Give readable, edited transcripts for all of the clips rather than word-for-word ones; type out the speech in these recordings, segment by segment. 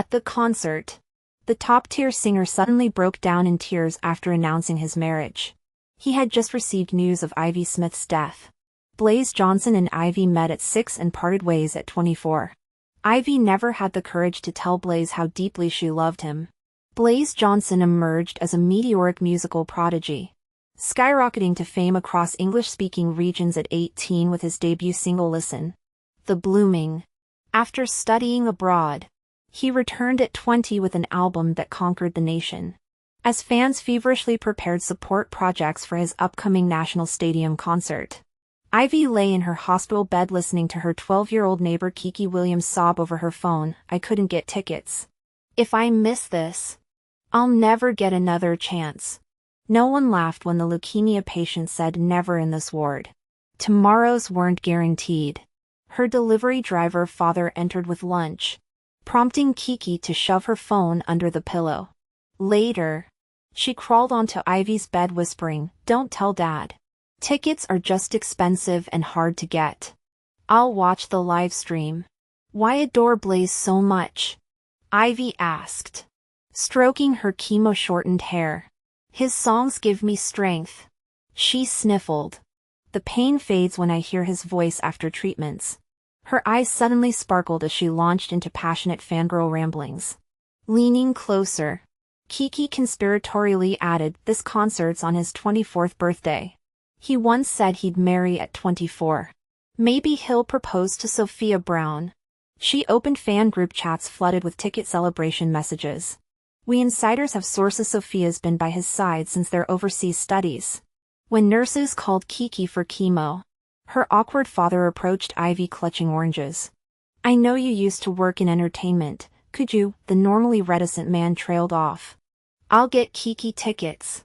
At the concert, the top-tier singer suddenly broke down in tears after announcing his marriage. He had just received news of Ivy Smith's death. Blaze Johnson and Ivy met at 6 and parted ways at 24. Ivy never had the courage to tell Blaze how deeply she loved him. Blaze Johnson emerged as a meteoric musical prodigy, skyrocketing to fame across English-speaking regions at 18 with his debut single Listen. The Blooming. After studying abroad, he returned at 20 with an album that conquered the nation. As fans feverishly prepared support projects for his upcoming National Stadium concert, Ivy lay in her hospital bed listening to her 12-year-old neighbor Kiki Williams sob over her phone, "I couldn't get tickets. If I miss this, I'll never get another chance." No one laughed when the leukemia patient said, "Never in this ward." Tomorrows weren't guaranteed. Her delivery driver father entered with lunch, prompting Kiki to shove her phone under the pillow. Later, she crawled onto Ivy's bed whispering, "Don't tell Dad. Tickets are just expensive and hard to get. I'll watch the live stream." "Why adore Blaze so much?" Ivy asked, stroking her chemo-shortened hair. "His songs give me strength," she sniffled. "The pain fades when I hear his voice after treatments." Her eyes suddenly sparkled as she launched into passionate fangirl ramblings. Leaning closer, Kiki conspiratorially added, "This concert's on his 24th birthday. He once said he'd marry at 24. Maybe he'll propose to Sophia Brown." She opened fan group chats flooded with ticket celebration messages. "We insiders have sources Sophia's been by his side since their overseas studies." When nurses called Kiki for chemo, her awkward father approached Ivy clutching oranges. "I know you used to work in entertainment, could you?" The normally reticent man trailed off. "I'll get Kiki tickets,"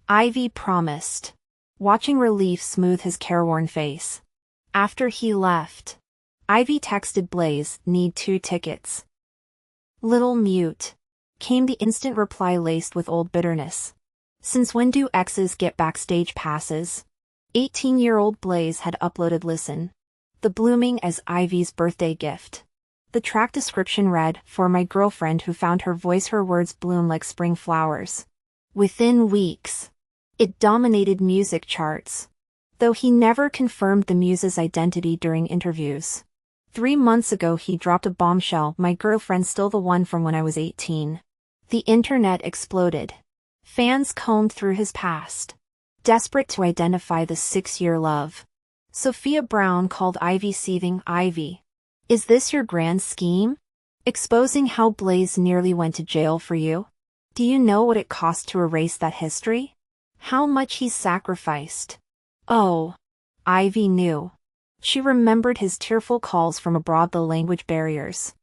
Ivy promised, watching relief smooth his careworn face. After he left, Ivy texted Blaze, "Need 2 tickets. Little mute," came the instant reply laced with old bitterness. "Since when do exes get backstage passes?" 18-year-old Blaze had uploaded Listen. The Blooming as Ivy's birthday gift. The track description read, "For my girlfriend who found her voice, her words bloom like spring flowers." Within weeks, it dominated music charts, though he never confirmed the muse's identity during interviews. 3 months ago he dropped a bombshell, "My girlfriend's still the one from when I was 18. The internet exploded. Fans combed through his past, desperate to identify the 6-year love. Sophia Brown called Ivy seething. "Ivy, is this your grand scheme? Exposing how Blaze nearly went to jail for you? Do you know what it cost to erase that history? How much he sacrificed?" Oh, Ivy knew. She remembered his tearful calls from abroad, the language barriers,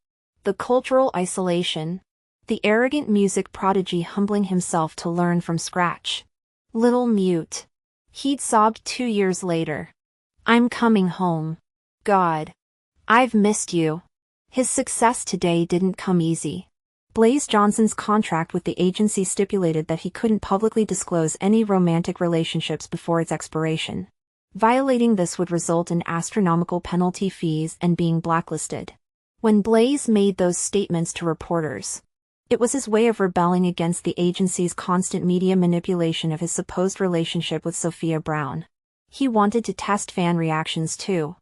the cultural isolation, the arrogant music prodigy humbling himself to learn from scratch. Little mute, he'd sobbed 2 years later. "I'm coming home. God, I've missed you." His success today didn't come easy. Blaze Johnson's contract with the agency stipulated that he couldn't publicly disclose any romantic relationships before its expiration. Violating this would result in astronomical penalty fees and being blacklisted. When Blaze made those statements to reporters, it was his way of rebelling against the agency's constant media manipulation of his supposed relationship with Sophia Brown. He wanted to test fan reactions too.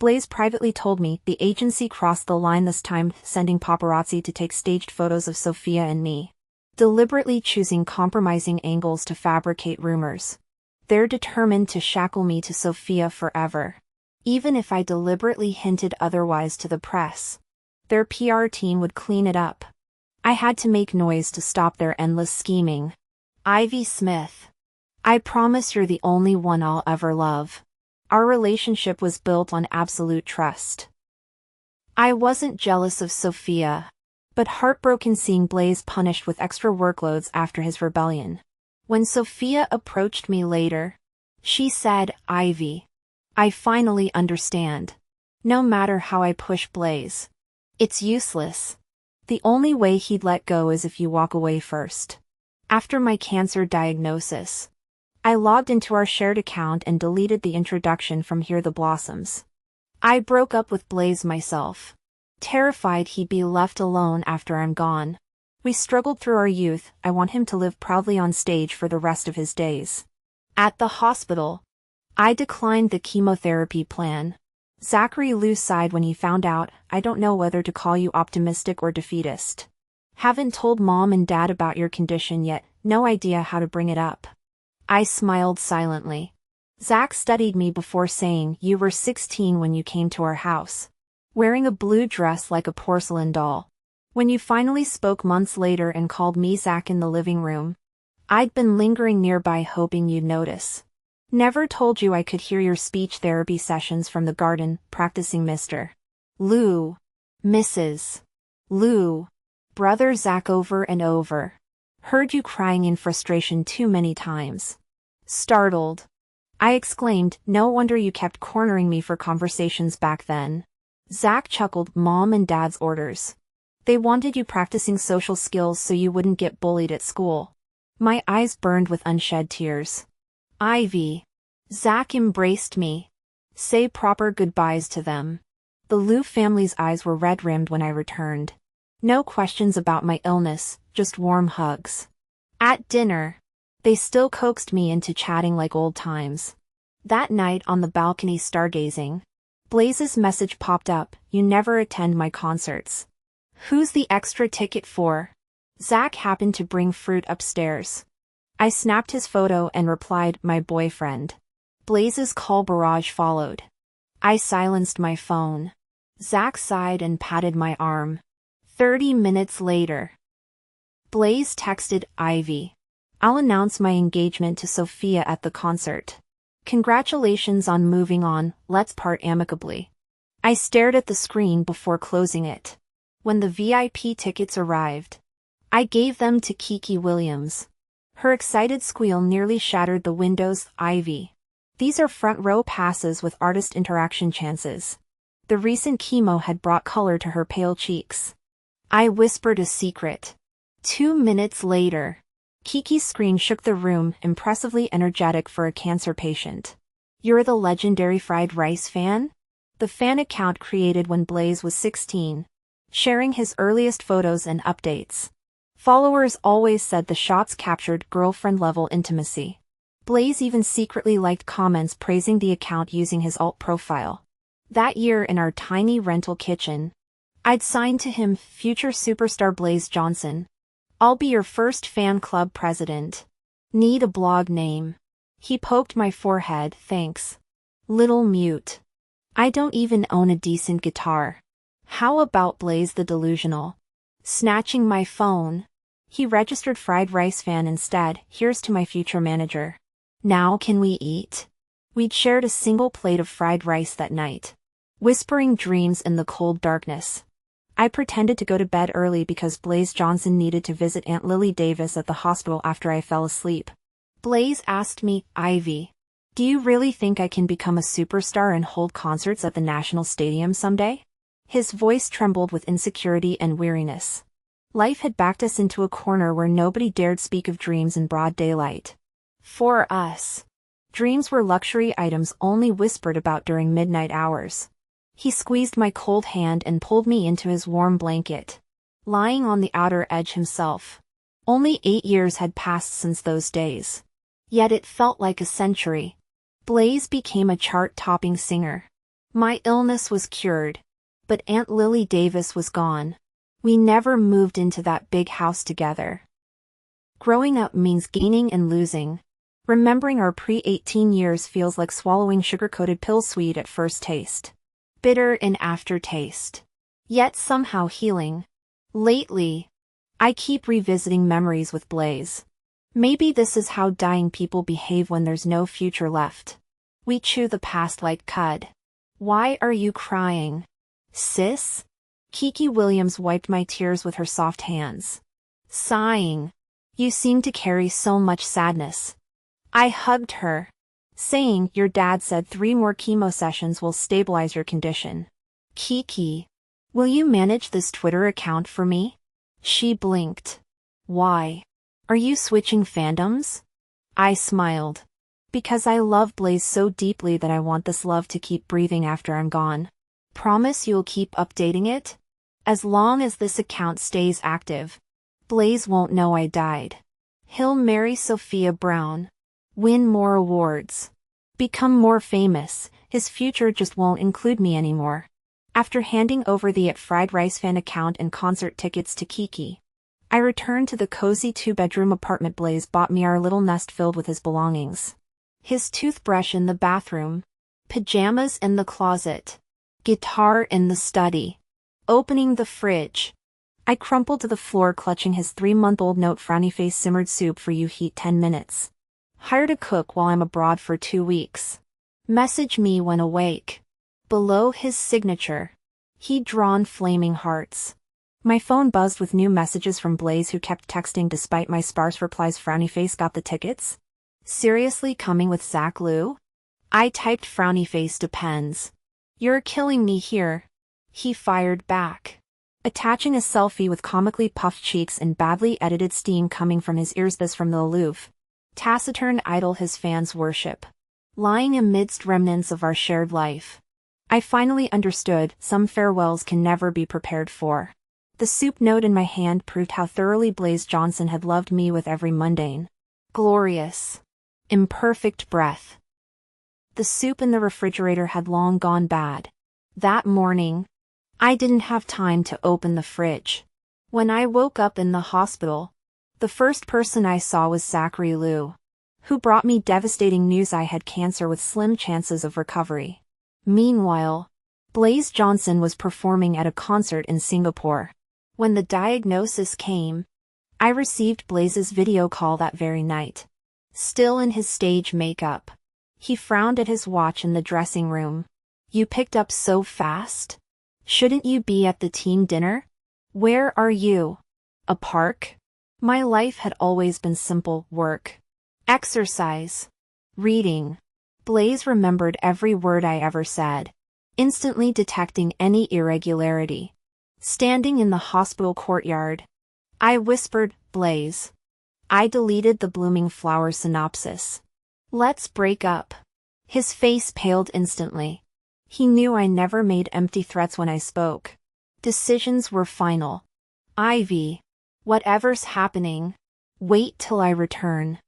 Blaze privately told me, "The agency crossed the line this time, sending paparazzi to take staged photos of Sophia and me. Deliberately choosing compromising angles to fabricate rumors. They're determined to shackle me to Sophia forever. Even if I deliberately hinted otherwise to the press, their PR team would clean it up. I had to make noise to stop their endless scheming." Ivy Smith, "I promise you're the only one I'll ever love. Our relationship was built on absolute trust. I wasn't jealous of Sophia, but heartbroken seeing Blaze punished with extra workloads after his rebellion. When Sophia approached me later, she said, 'Ivy, I finally understand. No matter how I push Blaze, it's useless. The only way he'd let go is if you walk away first.' After my cancer diagnosis, I logged into our shared account and deleted the introduction from Hear the Blossoms. I broke up with Blaze myself. terrified he'd be left alone after I'm gone. We struggled through our youth, I want him to live proudly on stage for the rest of his days. At the hospital, I declined the chemotherapy plan. Zachary Liu sighed when he found out, I don't know whether to call you optimistic or defeatist. Haven't told mom and dad about your condition yet, no idea how to bring it up. I smiled silently. Zach studied me before saying, you were 16 when you came to our house, wearing a blue dress like a porcelain doll. When you finally spoke months later and called me Zach in the living room, I'd been lingering nearby hoping you'd notice. Never told you I could hear your speech therapy sessions from the garden, practicing Mr. Liu, Mrs. Liu, brother Zach over and over. Heard you crying in frustration too many times. Startled, I exclaimed, no wonder you kept cornering me for conversations back then. Zach chuckled, mom and dad's orders. They wanted you practicing social skills so you wouldn't get bullied at school. My eyes burned with unshed tears. Ivy. Zach embraced me. Say proper goodbyes to them. The Liu family's eyes were red-rimmed when I returned. No questions about my illness, just warm hugs. At dinner, they still coaxed me into chatting like old times. That night on the balcony stargazing, Blaze's message popped up, you never attend my concerts. Who's the extra ticket for? Zach happened to bring fruit upstairs. I snapped his photo and replied, my boyfriend. Blaze's call barrage followed. I silenced my phone. Zach sighed and patted my arm. 30 minutes later, Blaze texted, Ivy. I'll announce my engagement to Sophia at the concert. Congratulations on moving on, let's part amicably. I stared at the screen before closing it. When the VIP tickets arrived, I gave them to Kiki Williams. Her excited squeal nearly shattered the windows. Ivy. These are front row passes with artist interaction chances. The recent chemo had brought color to her pale cheeks. I whispered a secret. 2 minutes later, Kiki's scream shook the room, impressively energetic for a cancer patient. You're the legendary fried rice fan? The fan account created when Blaze was 16, sharing his earliest photos and updates. Followers always said the shots captured girlfriend-level intimacy. Blaze even secretly liked comments praising the account using his alt profile. That year in our tiny rental kitchen, I'd signed to him, future superstar Blaze Johnson. I'll be your first fan club president. Need a blog name. He poked my forehead, thanks. Little mute. I don't even own a decent guitar. How about Blaze the Delusional? Snatching my phone. He registered fried rice fan instead, here's to my future manager. Now can we eat? We'd shared a single plate of fried rice that night. Whispering dreams in the cold darkness. I pretended to go to bed early because Blaze Johnson needed to visit Aunt Lily Davis at the hospital after I fell asleep. Blaze asked me, Ivy, do you really think I can become a superstar and hold concerts at the National Stadium someday? His voice trembled with insecurity and weariness. Life had backed us into a corner where nobody dared speak of dreams in broad daylight. For us, dreams were luxury items only whispered about during midnight hours. He squeezed my cold hand and pulled me into his warm blanket, lying on the outer edge himself. Only 8 years had passed since those days. Yet it felt like a century. Blaze became a chart-topping singer. My illness was cured, but Aunt Lily Davis was gone. We never moved into that big house together. Growing up means gaining and losing. Remembering our pre-18 years feels like swallowing sugar-coated pills, sweet at first taste, bitter in aftertaste, yet somehow healing. Lately, I keep revisiting memories with Blaze. Maybe this is how dying people behave when there's no future left. We chew the past like cud. Why are you crying, sis? Kiki Williams wiped my tears with her soft hands. Sighing. You seem to carry so much sadness. I hugged her, saying, your dad said 3 more chemo sessions will stabilize your condition. Kiki, will you manage this Twitter account for me? She blinked. Why? Are you switching fandoms? I smiled. Because I love Blaze so deeply that I want this love to keep breathing after I'm gone. Promise you'll keep updating it? As long as this account stays active, Blaze won't know I died. He'll marry Sophia Brown, win more awards, become more famous. His future just won't include me anymore. After handing over the @Fried Rice fan account and concert tickets to Kiki, I returned to the cozy 2-bedroom apartment Blaze bought me, our little nest filled with his belongings. His toothbrush in the bathroom, pajamas in the closet, guitar in the study. Opening the fridge, I crumpled to the floor clutching his 3-month-old note. Frowny face, simmered soup for you, heat 10 minutes. Hired a cook while I'm abroad for 2 weeks. Message me when awake. Below his signature, he'd drawn flaming hearts. My phone buzzed with new messages from Blaze, who kept texting despite my sparse replies. Frowny face, got the tickets? Seriously, coming with Zach Lou? I typed, frowny face, depends. You're killing me here. He fired back, attaching a selfie with comically puffed cheeks and badly edited steam coming from his ears. This from the aloof, taciturn idol his fans worship, lying amidst remnants of our shared life. I finally understood, some farewells can never be prepared for. The soup note in my hand proved how thoroughly Blaze Johnson had loved me with every mundane, glorious, imperfect breath. The soup in the refrigerator had long gone bad. That morning, I didn't have time to open the fridge. When I woke up in the hospital, the first person I saw was Zachary Liu, who brought me devastating news I had cancer with slim chances of recovery. Meanwhile, Blaze Johnson was performing at a concert in Singapore. When the diagnosis came, I received Blaze's video call that very night. Still in his stage makeup, he frowned at his watch in the dressing room. You picked up so fast? Shouldn't you be at the team dinner? Where are you? A park? My life had always been simple: work, exercise, reading. Blaze remembered every word I ever said, instantly detecting any irregularity. Standing in the hospital courtyard, I whispered, Blaze. I deleted the blooming flower synopsis. Let's break up. His face paled instantly. He knew I never made empty threats when I spoke. Decisions were final. Ivy, whatever's happening, wait till I return.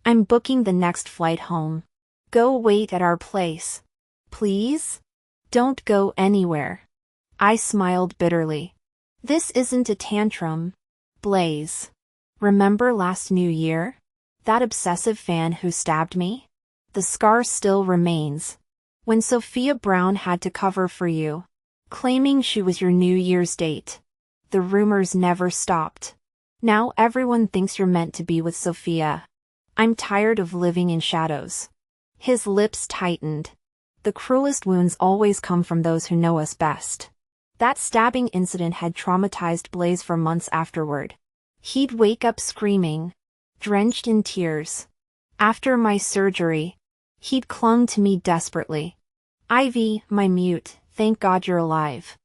I'm booking the next flight home. Go wait at our place. Please? Don't go anywhere. I smiled bitterly. This isn't a tantrum, Blaze. Remember last New Year? That obsessive fan who stabbed me? The scar still remains. When Sophia Brown had to cover for you, claiming she was your New Year's date. The rumors never stopped. Now everyone thinks you're meant to be with Sophia. I'm tired of living in shadows. His lips tightened. The cruelest wounds always come from those who know us best. That stabbing incident had traumatized Blaze for months afterward. He'd wake up screaming, drenched in tears. After my surgery, he'd clung to me desperately. Ivy, my mute, thank God you're alive.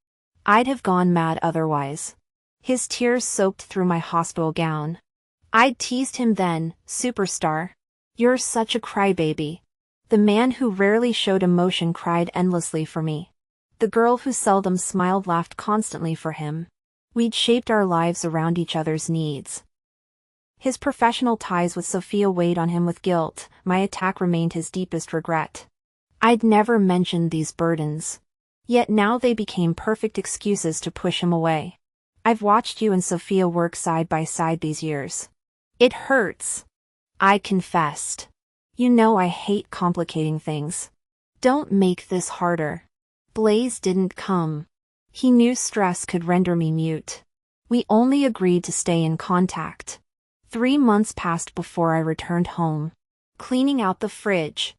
I'd have gone mad otherwise. His tears soaked through my hospital gown. I'd teased him then, superstar. You're such a crybaby. The man who rarely showed emotion cried endlessly for me. The girl who seldom smiled laughed constantly for him. We'd shaped our lives around each other's needs. His professional ties with Sophia weighed on him with guilt. My attack remained his deepest regret. I'd never mentioned these burdens. Yet now they became perfect excuses to push him away. I've watched you and Sophia work side by side these years. It hurts. I confessed. You know I hate complicating things. Don't make this harder. Blaze didn't come. He knew stress could render me mute. We only agreed to stay in contact. 3 months passed before I returned home. Cleaning out the fridge,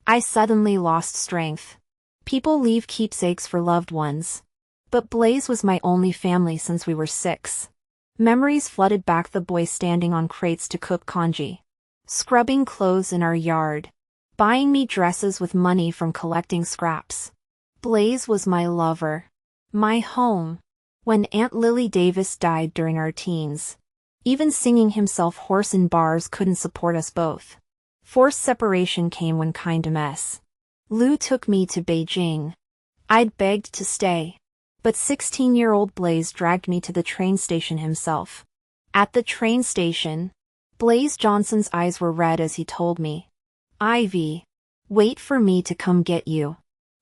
I suddenly lost strength. People leave keepsakes for loved ones. But Blaze was my only family since we were 6. Memories flooded back, the boy standing on crates to cook congee, scrubbing clothes in our yard, buying me dresses with money from collecting scraps. Blaze was my lover, my home. When Aunt Lily Davis died during our teens, even singing himself hoarse in bars couldn't support us both. Forced separation came when kind MS. Lou took me to Beijing. I'd begged to stay. But 16-year-old Blaze dragged me to the train station himself. At the train station, Blaze Johnson's eyes were red as he told me, "Ivy, wait for me to come get you."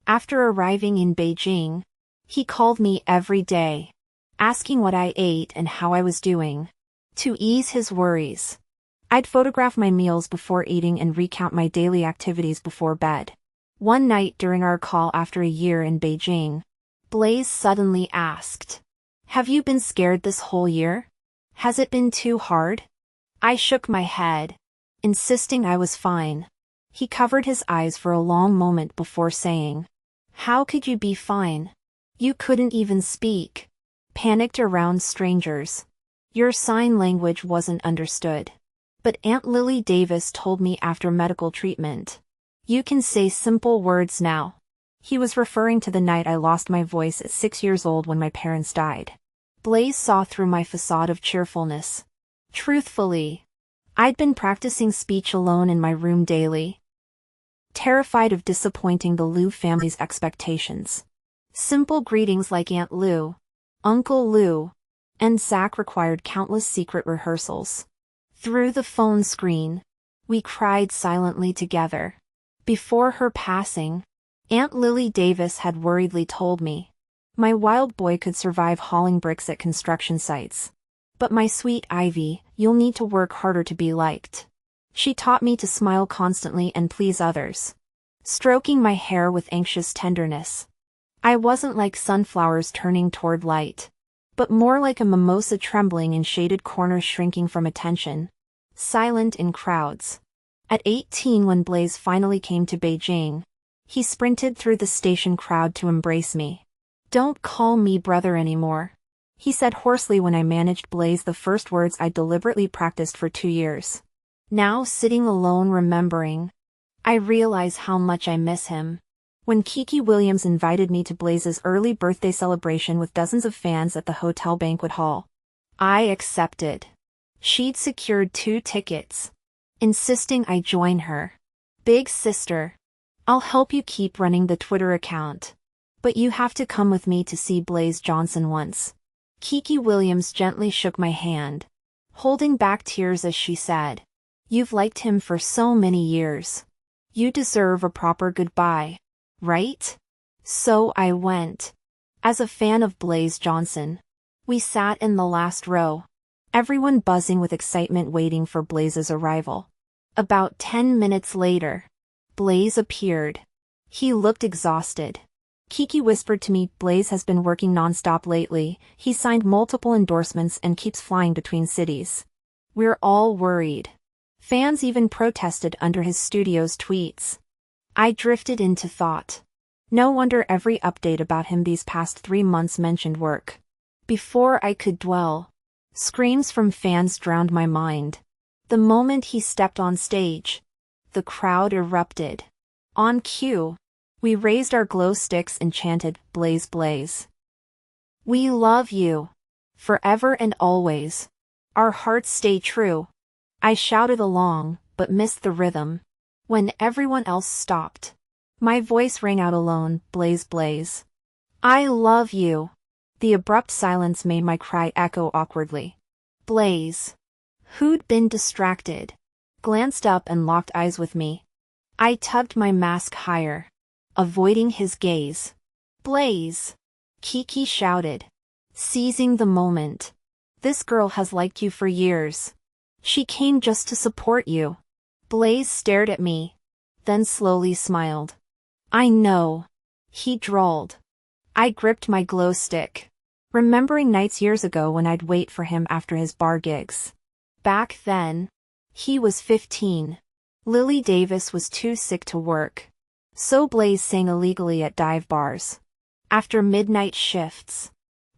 After arriving in Beijing, he called me every day, asking what I ate and how I was doing. To ease his worries, I'd photograph my meals before eating and recount my daily activities before bed. One night during our call after a year in Beijing, Blaze suddenly asked, "Have you been scared this whole year? Has it been too hard?" I shook my head, insisting I was fine. He covered his eyes for a long moment before saying, "How could you be fine? You couldn't even speak. Panicked around strangers. Your sign language wasn't understood. But Aunt Lily Davis told me after medical treatment, you can say simple words now." He was referring to the night I lost my voice at 6 years old when my parents died. Blaze saw through my facade of cheerfulness. Truthfully, I'd been practicing speech alone in my room daily, terrified of disappointing the Liu family's expectations. Simple greetings like Aunt Lou, Uncle Lou, and Zach required countless secret rehearsals. Through the phone screen, we cried silently together. Before her passing, Aunt Lily Davis had worriedly told me, "My wild boy could survive hauling bricks at construction sites. But my sweet Ivy, you'll need to work harder to be liked." She taught me to smile constantly and please others, stroking my hair with anxious tenderness. I wasn't like sunflowers turning toward light, but more like a mimosa trembling in shaded corners shrinking from attention, silent in crowds. At 18, when Blaze finally came to Beijing, he sprinted through the station crowd to embrace me. "Don't call me brother anymore," he said hoarsely when I managed Blaze the first words I deliberately practiced for 2 years. Now sitting alone remembering, I realize how much I miss him. When Kiki Williams invited me to Blaze's early birthday celebration with dozens of fans at the hotel banquet hall, I accepted. She'd secured 2 tickets, insisting I join her. "Big sister, I'll help you keep running the Twitter account, but you have to come with me to see Blaze Johnson once." Kiki Williams gently shook my hand, holding back tears as she said, "You've liked him for so many years. You deserve a proper goodbye, right?" So I went. As a fan of Blaze Johnson, we sat in the last row, everyone buzzing with excitement waiting for Blaze's arrival. About 10 minutes later, Blaze appeared. He looked exhausted. Kiki whispered to me, "Blaze has been working nonstop lately. He signed multiple endorsements and keeps flying between cities. We're all worried." Fans even protested under his studio's tweets. I drifted into thought. No wonder every update about him these past 3 months mentioned work. Before I could dwell, screams from fans drowned my mind. The moment he stepped on stage, the crowd erupted. On cue, we raised our glow sticks and chanted, "Blaze, Blaze. We love you. Forever and always. Our hearts stay true." I shouted along, but missed the rhythm. When everyone else stopped, my voice rang out alone, "Blaze, Blaze. I love you." The abrupt silence made my cry echo awkwardly. Blaze, who'd been distracted, glanced up and locked eyes with me. I tugged my mask higher, avoiding his gaze. "Blaze!" Kiki shouted, seizing the moment. "This girl has liked you for years. She came just to support you." Blaze stared at me, then slowly smiled. "I know," he drawled. I gripped my glow stick, remembering nights years ago when I'd wait for him after his bar gigs. Back then, he was 15. Lily Davis was too sick to work, so Blaze sang illegally at dive bars. After midnight shifts,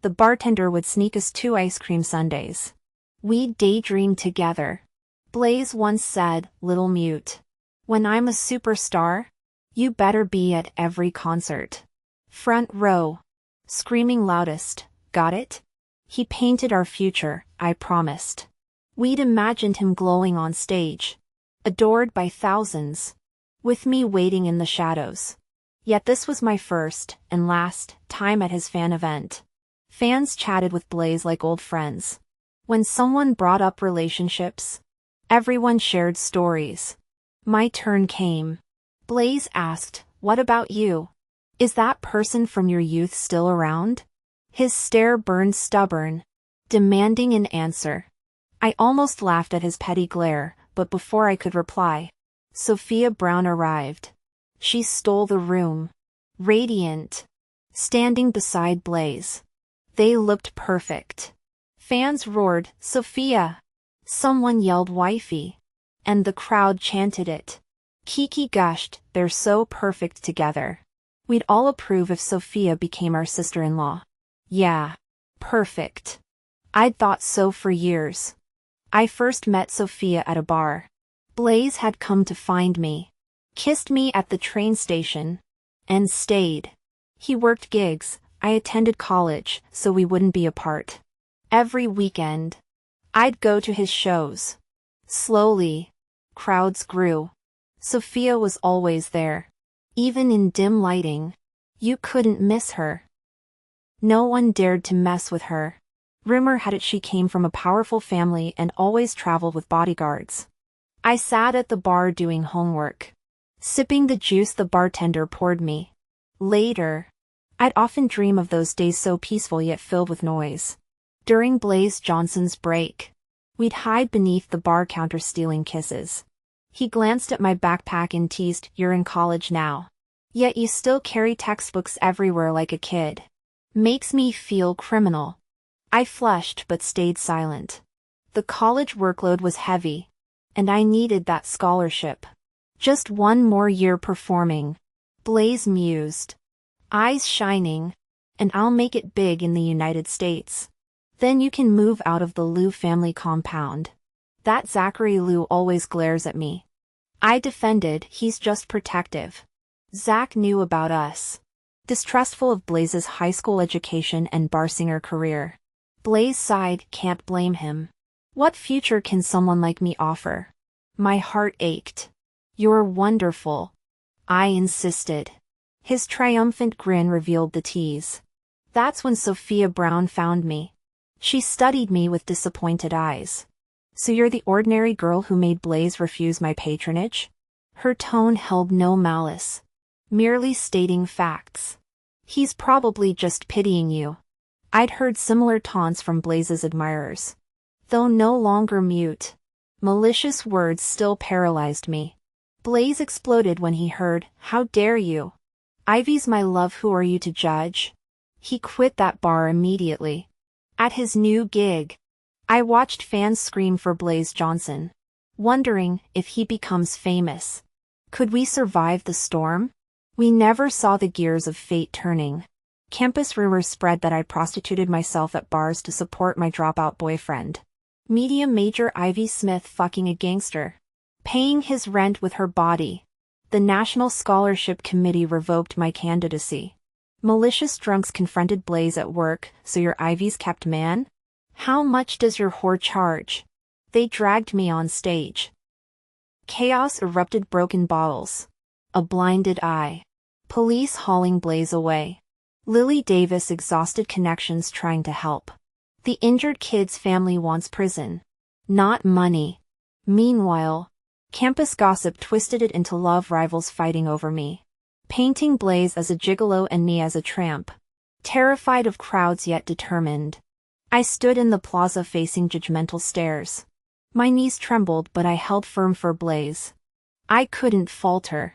the bartender would sneak us 2 ice cream sundaes. We'd daydream together. Blaze once said, little mute, "When I'm a superstar, you better be at every concert. Front row. Screaming loudest, got it?" He painted our future, I promised. We'd imagined him glowing on stage, adored by thousands, with me waiting in the shadows. Yet this was my first, and last, time at his fan event. Fans chatted with Blaze like old friends. When someone brought up relationships, everyone shared stories. My turn came. Blaze asked, "What about you? Is that person from your youth still around?" His stare burned stubborn, demanding an answer. I almost laughed at his petty glare, but before I could reply, Sophia Brown arrived. She stole the room. Radiant. Standing beside Blaze. They looked perfect. Fans roared, "Sophia!" Someone yelled wifey. And the crowd chanted it. Kiki gushed, "They're so perfect together. We'd all approve if Sophia became our sister-in-law." Yeah. Perfect. I'd thought so for years. I first met Sophia at a bar. Blaze had come to find me. Kissed me at the train station. And stayed. He worked gigs, I attended college, so we wouldn't be apart. Every weekend, I'd go to his shows. Slowly, crowds grew. Sophia was always there. Even in dim lighting, you couldn't miss her. No one dared to mess with her. Rumor had it she came from a powerful family and always traveled with bodyguards. I sat at the bar doing homework, sipping the juice the bartender poured me. Later, I'd often dream of those days so peaceful yet filled with noise. During Blaze Johnson's break, we'd hide beneath the bar counter stealing kisses. He glanced at my backpack and teased, "You're in college now. Yet you still carry textbooks everywhere like a kid. Makes me feel criminal." I flushed but stayed silent. The college workload was heavy, and I needed that scholarship. Just one more year performing, Blaze mused, eyes shining, and I'll make it big in the United States. Then you can move out of the Liu family compound. That Zachary Liu always glares at me. I defended, "He's just protective." Zach knew about us. Distrustful of Blaze's high school education and bar singer career. Blaze sighed, "Can't blame him. What future can someone like me offer?" My heart ached. "You're wonderful," I insisted. His triumphant grin revealed the tease. That's when Sophia Brown found me. She studied me with disappointed eyes. "So you're the ordinary girl who made Blaze refuse my patronage?" Her tone held no malice. Merely stating facts. "He's probably just pitying you." I'd heard similar taunts from Blaze's admirers. Though no longer mute, malicious words still paralyzed me. Blaze exploded when he heard, "How dare you? Ivy's my love, who are you to judge?" He quit that bar immediately. At his new gig, I watched fans scream for Blaze Johnson, wondering if he becomes famous. Could we survive the storm? We never saw the gears of fate turning. Campus rumors spread that I prostituted myself at bars to support my dropout boyfriend. Media major Ivy Smith fucking a gangster. Paying his rent with her body. The National Scholarship Committee revoked my candidacy. Malicious drunks confronted Blaze at work, "So you're Ivy's kept man? How much does your whore charge?" They dragged me on stage. Chaos erupted, broken bottles. A blinded eye. Police hauling Blaze away. Lily Davis exhausted connections trying to help. The injured kid's family wants prison, not money. Meanwhile, campus gossip twisted it into love rivals fighting over me, painting Blaze as a gigolo and me as a tramp. Terrified of crowds yet determined, I stood in the plaza facing judgmental stares. My knees trembled, but I held firm for Blaze. I couldn't falter.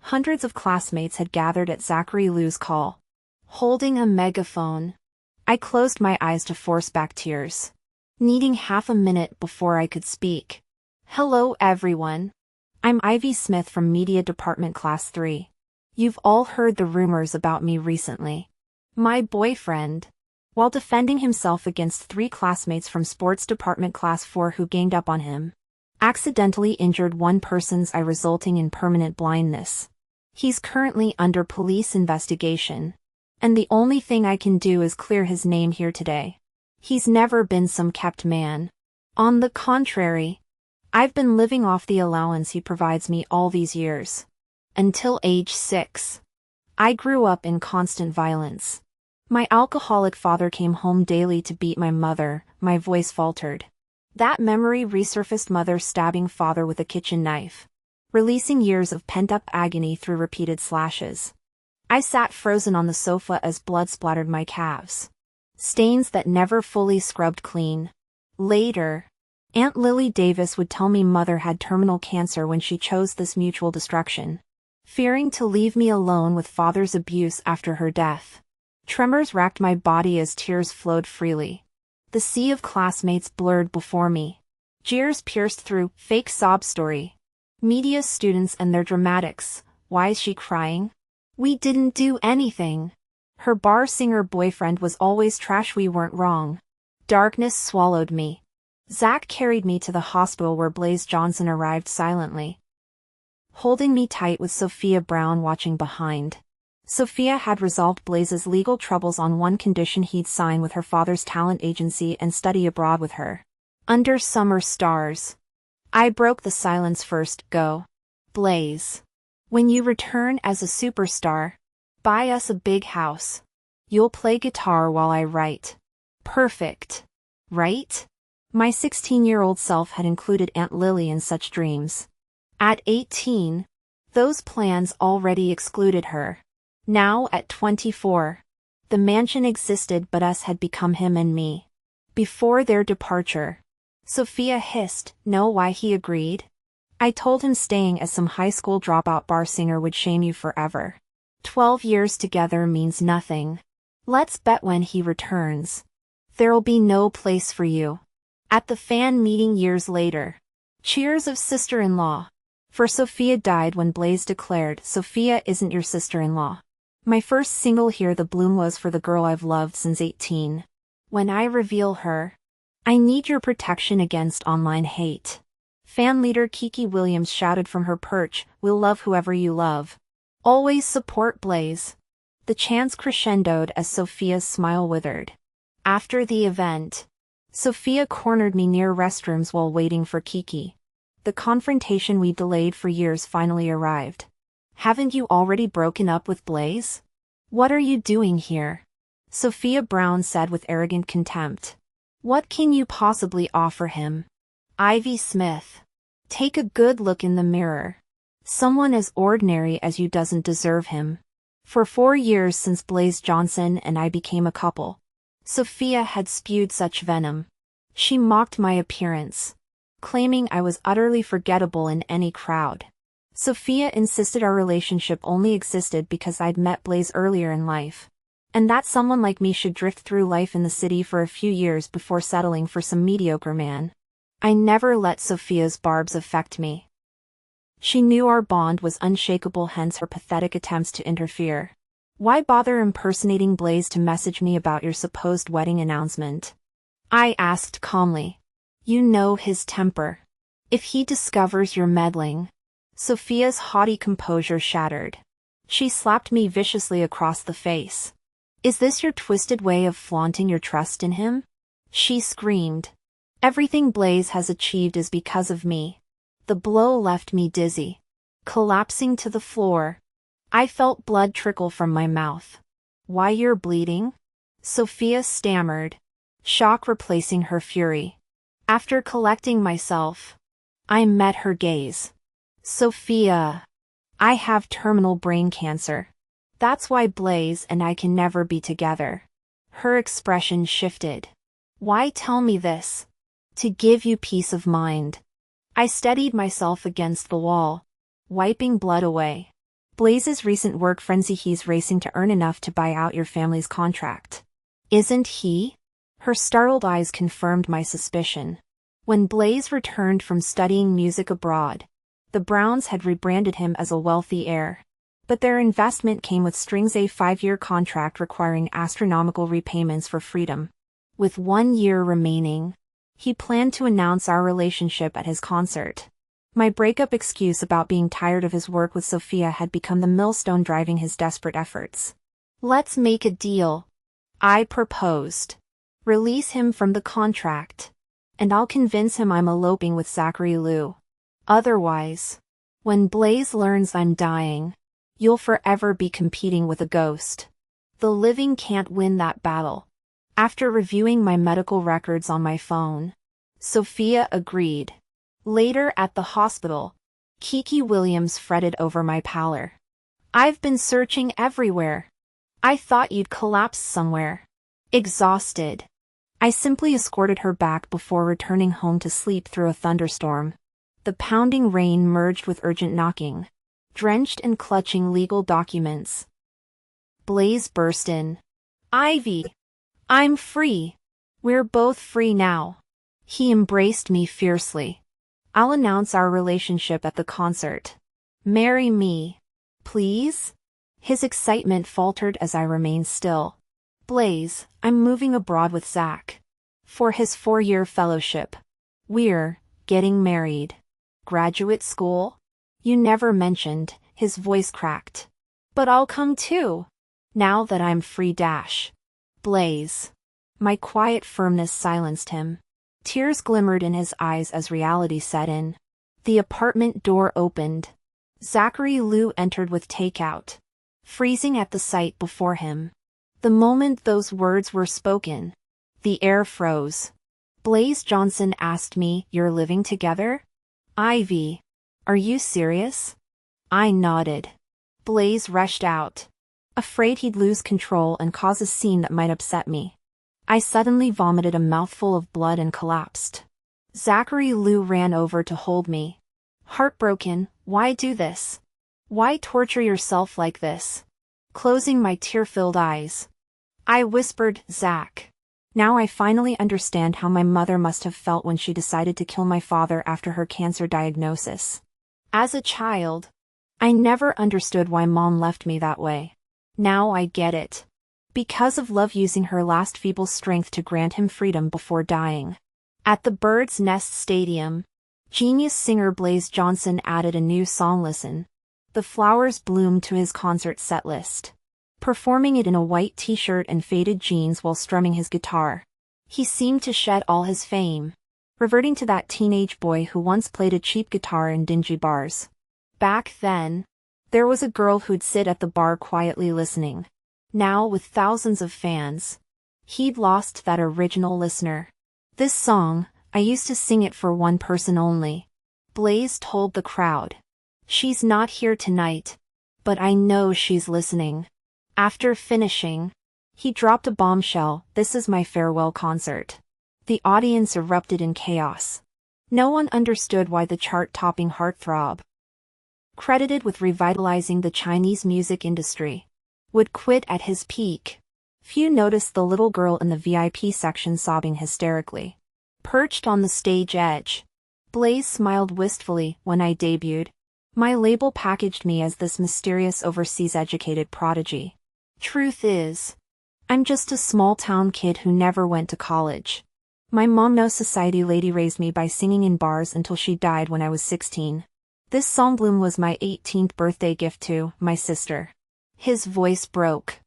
Hundreds of classmates had gathered at Zachary Liu's call. Holding a megaphone, I closed my eyes to force back tears, needing half a minute before I could speak. "Hello everyone. I'm Ivy Smith from Media Department Class 3. You've all heard the rumors about me recently. My boyfriend, while defending himself against 3 classmates from Sports Department Class 4 who ganged up on him, accidentally injured one person's eye, resulting in permanent blindness. He's currently under police investigation. And the only thing I can do is clear his name here today. He's never been some kept man. On the contrary, I've been living off the allowance he provides me all these years. Until age 6. I grew up in constant violence. My alcoholic father came home daily to beat my mother, my voice faltered. That memory resurfaced, mother stabbing father with a kitchen knife, releasing years of pent-up agony through repeated slashes. I sat frozen on the sofa as blood splattered my calves. Stains that never fully scrubbed clean. Later, Aunt Lily Davis would tell me mother had terminal cancer when she chose this mutual destruction, fearing to leave me alone with father's abuse after her death. Tremors racked my body as tears flowed freely. The sea of classmates blurred before me. Jeers pierced through, fake sob story. Media students and their dramatics. Why is she crying? We didn't do anything. Her bar singer boyfriend was always trash, we weren't wrong. Darkness swallowed me. Zach carried me to the hospital where Blaze Johnson arrived silently, holding me tight with Sophia Brown watching behind. Sophia had resolved Blaze's legal troubles on one condition: he'd sign with her father's talent agency and study abroad with her. Under summer stars. I broke the silence first. Go. Blaze. When you return as a superstar, buy us a big house. You'll play guitar while I write. Perfect. Right? My 16-year-old self had included Aunt Lily in such dreams. At 18, those plans already excluded her. Now at 24, the mansion existed but us had become him and me. Before their departure, Sophia hissed, "Know why he agreed?" I told him staying as some high school dropout bar singer would shame you forever. 12 years together means nothing. Let's bet when he returns, there'll be no place for you. At the fan meeting years later, cheers of sister-in-law. For Sophia died when Blaze declared, "Sophia isn't your sister-in-law." My first single Here the Bloom was for the girl I've loved since 18. When I reveal her, I need your protection against online hate. Fan leader Kiki Williams shouted from her perch, "We'll love whoever you love. Always support Blaze." The chants crescendoed as Sophia's smile withered. After the event, Sophia cornered me near restrooms while waiting for Kiki. The confrontation we delayed for years finally arrived. "Haven't you already broken up with Blaze? What are you doing here?" Sophia Brown said with arrogant contempt. "What can you possibly offer him? Ivy Smith. Take a good look in the mirror. Someone as ordinary as you doesn't deserve him." For 4 years since Blaze Johnson and I became a couple, Sophia had spewed such venom. She mocked my appearance, claiming I was utterly forgettable in any crowd. Sophia insisted our relationship only existed because I'd met Blaze earlier in life, and that someone like me should drift through life in the city for a few years before settling for some mediocre man. I never let Sophia's barbs affect me. She knew our bond was unshakable, hence her pathetic attempts to interfere. "Why bother impersonating Blaze to message me about your supposed wedding announcement?" I asked calmly. "You know his temper. If he discovers you're meddling..." Sophia's haughty composure shattered. She slapped me viciously across the face. "Is this your twisted way of flaunting your trust in him?" she screamed. "Everything Blaze has achieved is because of me." The blow left me dizzy. Collapsing to the floor, I felt blood trickle from my mouth. "Why, you're bleeding?" Sophia stammered, shock replacing her fury. After collecting myself, I met her gaze. "Sophia, I have terminal brain cancer. That's why Blaze and I can never be together." Her expression shifted. "Why tell me this?" "To give you peace of mind." I steadied myself against the wall, wiping blood away. "Blaze's recent work frenzy, he's racing to earn enough to buy out your family's contract. Isn't he?" Her startled eyes confirmed my suspicion. When Blaze returned from studying music abroad, the Browns had rebranded him as a wealthy heir. But their investment came with strings: a 5-year contract requiring astronomical repayments for freedom. With 1 year remaining, he planned to announce our relationship at his concert. My breakup excuse about being tired of his work with Sophia had become the millstone driving his desperate efforts. "Let's make a deal," I proposed. "Release him from the contract, and I'll convince him I'm eloping with Zachary Lew. Otherwise, when Blaze learns I'm dying, You'll forever be competing with a ghost. The living can't win that battle. After reviewing my medical records on my phone, Sophia agreed. Later at the hospital, Kiki Williams fretted over my pallor. I've been searching everywhere. I thought you'd collapse somewhere. Exhausted. I simply escorted her back before returning home to sleep through a thunderstorm. The pounding rain merged with urgent knocking, drenched and clutching legal documents. Blaze burst in. Ivy! I'm free. We're both free now. He embraced me fiercely. I'll announce our relationship at the concert. Marry me. Please? His excitement faltered as I remained still. Blaze, I'm moving abroad with Zach. For his 4-year fellowship. We're getting married. Graduate school? You never mentioned, his voice cracked. But I'll come too. Now that I'm free. Blaze. My quiet firmness silenced him. Tears glimmered in his eyes as reality set in. The apartment door opened. Zachary Liu entered with takeout, freezing at the sight before him. The moment those words were spoken, the air froze. Blaze Johnson asked me, "You're living together? Ivy, are you serious?" I nodded. Blaze rushed out, afraid he'd lose control and cause a scene that might upset me. I suddenly vomited a mouthful of blood and collapsed. Zachary Liu ran over to hold me. Heartbroken, why do this? Why torture yourself like this? Closing my tear-filled eyes, I whispered, Zach. Now I finally understand how my mother must have felt when she decided to kill my father after her cancer diagnosis. As a child, I never understood why Mom left me that way. Now I get it. Because of love, using her last feeble strength to grant him freedom before dying. At the Bird's Nest Stadium, genius singer Blaze Johnson added a new song. Listen. The flowers bloomed to his concert set list, performing it in a white t-shirt and faded jeans while strumming his guitar. He seemed to shed all his fame, reverting to that teenage boy who once played a cheap guitar in dingy bars. Back then, there was a girl who'd sit at the bar quietly listening. Now, with thousands of fans, he'd lost that original listener. This song, I used to sing it for one person only. Blaze told the crowd. She's not here tonight, but I know she's listening. After finishing, he dropped a bombshell. This is my farewell concert. The audience erupted in chaos. No one understood why the chart-topping heartthrob, credited with revitalizing the Chinese music industry, would quit at his peak. Few noticed the little girl in the VIP section sobbing hysterically. Perched on the stage edge, Blaze smiled wistfully. When I debuted, my label packaged me as this mysterious overseas-educated prodigy. Truth is, I'm just a small-town kid who never went to college. My mom, no society lady, raised me by singing in bars until she died when I was 16. This song Bloom was my 18th birthday gift to my sister. His voice broke.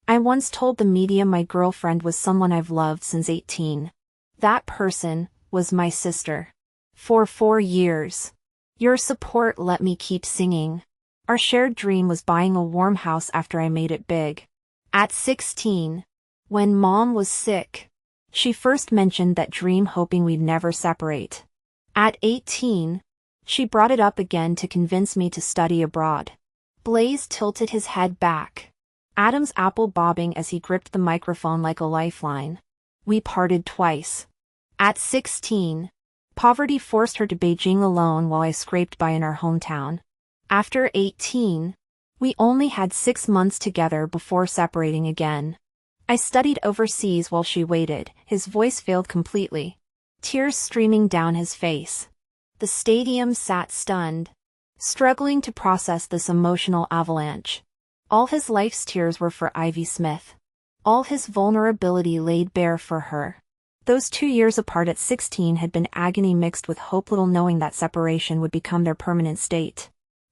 I once told the media my girlfriend was someone I've loved since 18. That person was my sister. For 4 years. Your support let me keep singing. Our shared dream was buying a warm house after I made it big. At 16, when Mom was sick, she first mentioned that dream, hoping we'd never separate. At 18, she brought it up again to convince me to study abroad. Blaze tilted his head back, Adam's apple bobbing as he gripped the microphone like a lifeline. We parted twice. At 16, poverty forced her to Beijing alone while I scraped by in our hometown. After 18, we only had 6 months together before separating again. I studied overseas while she waited. His voice failed completely, tears streaming down his face. The stadium sat stunned, struggling to process this emotional avalanche. All his life's tears were for Ivy Smith. All his vulnerability laid bare for her. Those 2 years apart at 16 had been agony mixed with hope, little knowing that separation would become their permanent state.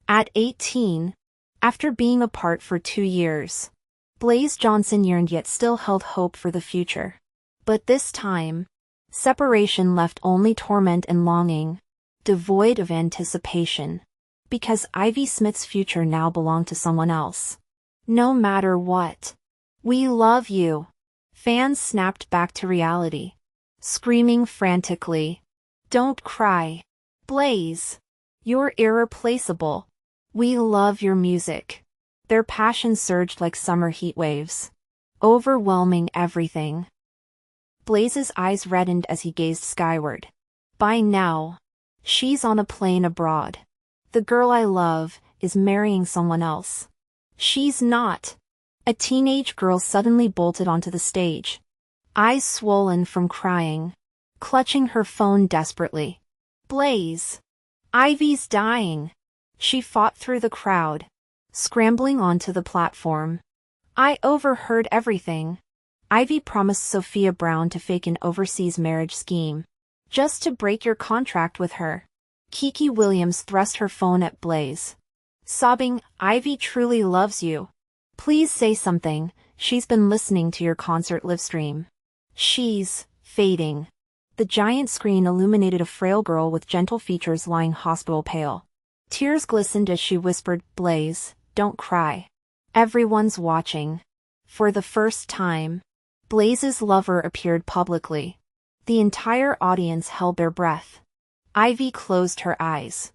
At 18, after being apart for 2 years, Blaze Johnson yearned yet still held hope for the future. But this time, separation left only torment and longing, devoid of anticipation. Because Ivy Smith's future now belonged to someone else. No matter what. We love you. Fans snapped back to reality, screaming frantically. Don't cry. Blaze. You're irreplaceable. We love your music. Their passion surged like summer heat waves, overwhelming everything. Blaze's eyes reddened as he gazed skyward. By now, she's on a plane abroad. The girl I love is marrying someone else. She's not. A teenage girl suddenly bolted onto the stage, eyes swollen from crying, clutching her phone desperately. Blaze. Ivy's dying. She fought through the crowd, scrambling onto the platform. I overheard everything. Ivy promised Sophia Brown to fake an overseas marriage scheme, just to break your contract with her. Kiki Williams thrust her phone at Blaze, sobbing, Ivy truly loves you. Please say something, she's been listening to your concert livestream. She's fading. The giant screen illuminated a frail girl with gentle features lying hospital pale. Tears glistened as she whispered, Blaze, don't cry. Everyone's watching. For the first time, Blaze's lover appeared publicly. The entire audience held their breath. Ivy closed her eyes.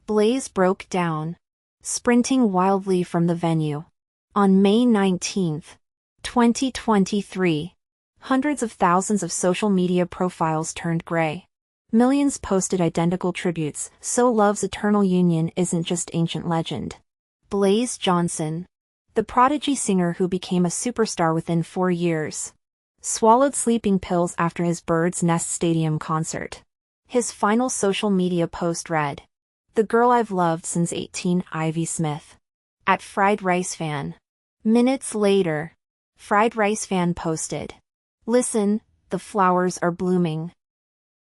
Blaze broke down, sprinting wildly from the venue. On May 19, 2023, hundreds of thousands of social media profiles turned gray. Millions posted identical tributes, so love's eternal union isn't just ancient legend. Blaze Johnson, the prodigy singer who became a superstar within 4 years, swallowed sleeping pills after his Bird's Nest Stadium concert. His final social media post read, The girl I've loved since 18, Ivy Smith. At Fried Rice Fan. Minutes later, Fried Rice Fan posted, Listen, the flowers are blooming.